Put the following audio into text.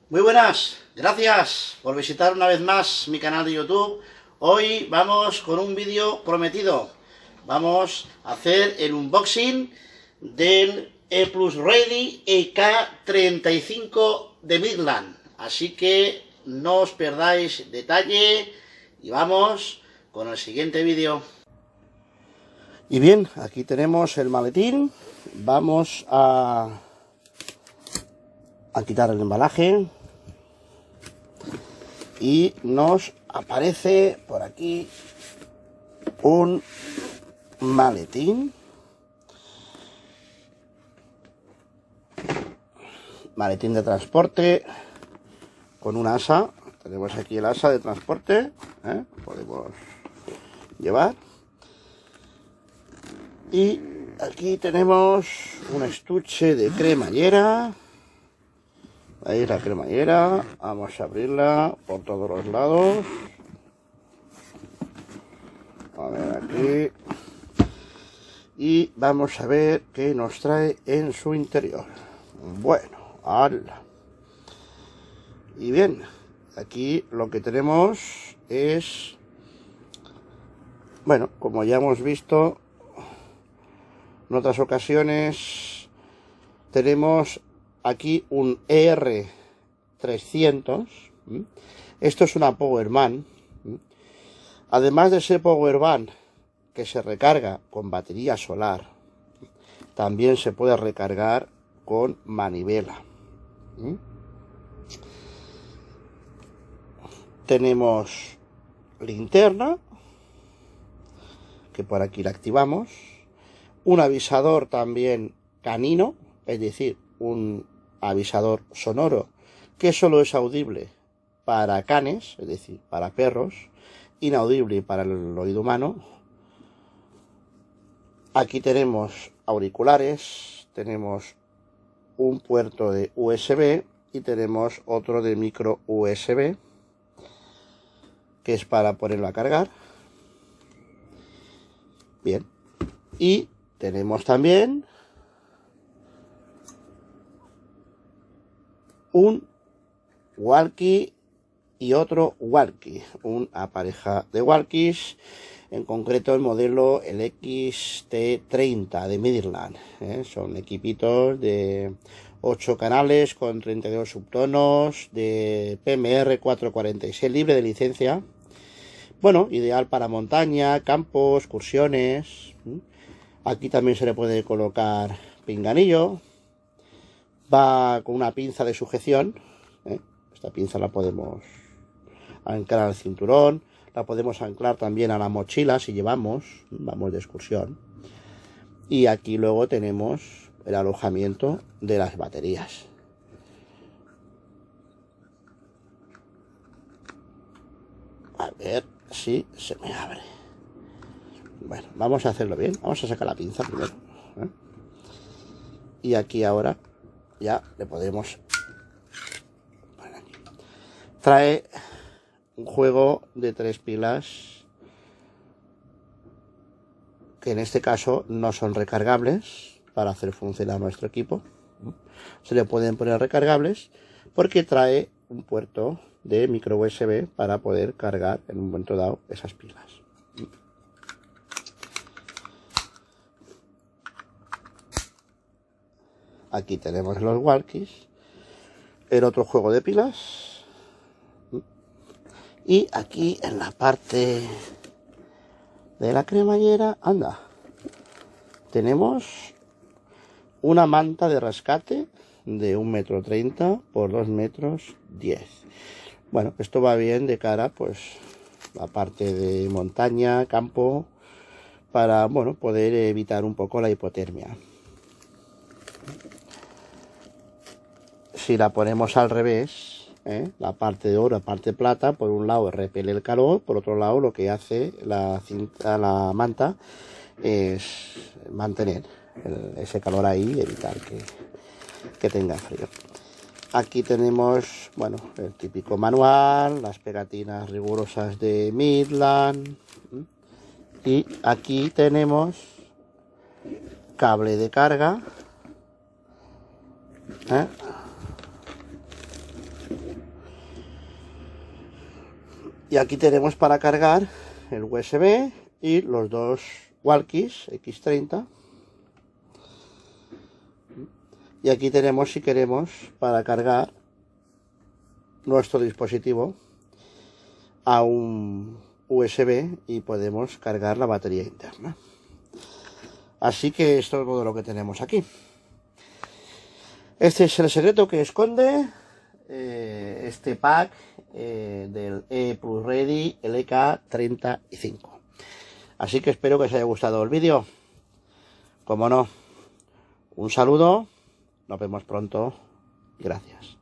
Muy buenas, gracias por visitar una vez más mi canal de YouTube. Hoy vamos con un vídeo prometido. Vamos a hacer el unboxing del E-Plus Ready EK35 de Midland. Así que no os perdáis detalle y vamos con el siguiente vídeo. Y bien, aquí tenemos el maletín. Vamos a quitar el embalaje. Y nos aparece por aquí un maletín. Maletín de transporte con un asa. Tenemos aquí el asa de transporte. Podemos llevar. Y aquí tenemos un estuche de cremallera. Ahí la cremallera, vamos a abrirla por todos los lados. A ver aquí. Y vamos a ver qué nos trae en su interior. Bueno, ¡hala! Y bien, aquí lo que tenemos es, bueno, como ya hemos visto en otras ocasiones, tenemos aquí un ER300. Esto es una Powerbank. Además de ser Powerbank que se recarga con batería solar, también se puede recargar con manivela. Tenemos linterna, que por aquí la activamos. Un avisador también canino, es decir, un avisador sonoro que solo es audible para canes, es decir, para perros, inaudible para el oído humano. Aquí tenemos auriculares, tenemos un puerto de USB y tenemos otro de micro USB que es para ponerlo a cargar. Bien, y tenemos también un walkie y otro walkie, una pareja de walkies, en concreto el modelo el XT30 de Midland. Son equipitos de 8 canales con 32 subtonos de PMR 446, libre de licencia. Bueno, ideal para montaña, campo, excursiones. Aquí también se le puede colocar pinganillo. Va con una pinza de sujeción. Esta pinza la podemos anclar al cinturón. La podemos anclar también a la mochila si vamos de excursión. Y aquí luego tenemos el alojamiento de las baterías. A ver si se me abre. Bueno, vamos a hacerlo bien. Vamos a sacar la pinza primero. Y aquí ahora ya le podemos poner aquí. Trae un juego de 3 pilas que en este caso no son recargables para hacer funcionar nuestro equipo. Se le pueden poner recargables porque trae un puerto de micro USB para poder cargar en un momento dado esas pilas. Aquí tenemos los walkies, el otro juego de pilas, y aquí en la parte de la cremallera, anda, tenemos una manta de rescate de 1,30 m por 2,10 m. Bueno, esto va bien de cara, pues, la parte de montaña, campo, para, bueno, poder evitar un poco la hipotermia. Si la ponemos al revés, la parte de oro, la parte de plata, por un lado repele el calor, por otro lado lo que hace la manta es mantener ese calor ahí y evitar que tenga frío. Aquí tenemos, bueno, el típico manual, las pegatinas rigurosas de Midland. Y aquí tenemos cable de carga, y aquí tenemos para cargar el USB y los dos walkies X30. Y aquí tenemos, si queremos, para cargar nuestro dispositivo a un USB y podemos cargar la batería interna. Así que esto es todo lo que tenemos aquí. Este es el secreto que esconde este pack del E Plus Ready LK35. Así que espero que os haya gustado el vídeo. Como no, un saludo, nos vemos pronto. Gracias.